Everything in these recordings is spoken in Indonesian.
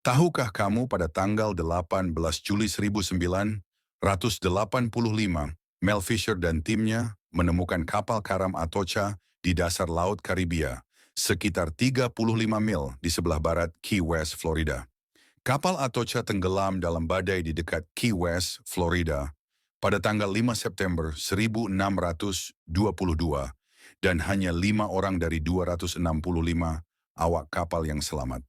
Tahukah kamu pada tanggal 18 Juli 1985, Mel Fisher dan timnya menemukan kapal karam Atocha di dasar Laut Karibia, sekitar 35 mil di sebelah barat Key West, Florida. Kapal Atocha tenggelam dalam badai di dekat Key West, Florida, pada tanggal 5 September 1622 dan hanya 5 orang dari 265 awak kapal yang selamat.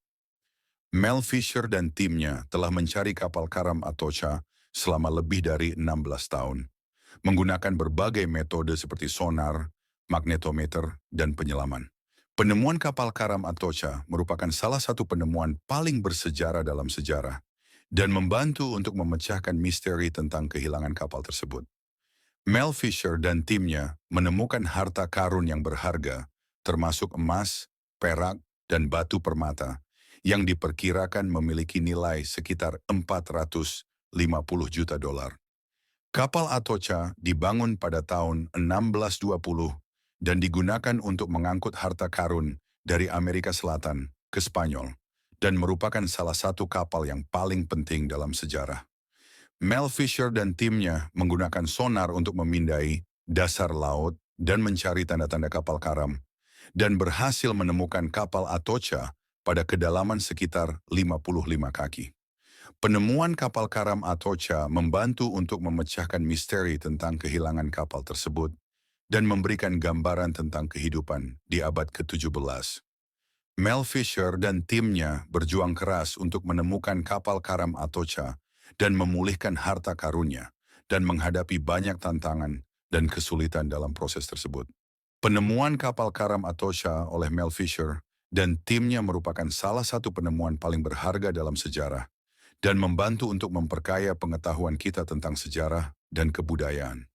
Mel Fisher dan timnya telah mencari kapal karam Atocha selama lebih dari 16 tahun, menggunakan berbagai metode seperti sonar, magnetometer, dan penyelaman. Penemuan kapal karam Atocha merupakan salah satu penemuan paling bersejarah dalam sejarah dan membantu untuk memecahkan misteri tentang kehilangan kapal tersebut. Mel Fisher dan timnya menemukan harta karun yang berharga, termasuk emas, perak, dan batu permata, yang diperkirakan memiliki nilai sekitar 450 juta dolar. Kapal Atocha dibangun pada tahun 1620 dan digunakan untuk mengangkut harta karun dari Amerika Selatan ke Spanyol dan merupakan salah satu kapal yang paling penting dalam sejarah. Mel Fisher dan timnya menggunakan sonar untuk memindai dasar laut dan mencari tanda-tanda kapal karam dan berhasil menemukan kapal Atocha pada kedalaman sekitar 55 kaki. Penemuan kapal karam Atocha membantu untuk memecahkan misteri tentang kehilangan kapal tersebut dan memberikan gambaran tentang kehidupan di abad ke-17. Mel Fisher dan timnya berjuang keras untuk menemukan kapal karam Atocha dan memulihkan harta karunnya dan menghadapi banyak tantangan dan kesulitan dalam proses tersebut. Penemuan kapal karam Atocha oleh Mel Fisher dan timnya merupakan salah satu penemuan paling berharga dalam sejarah dan membantu untuk memperkaya pengetahuan kita tentang sejarah dan kebudayaan.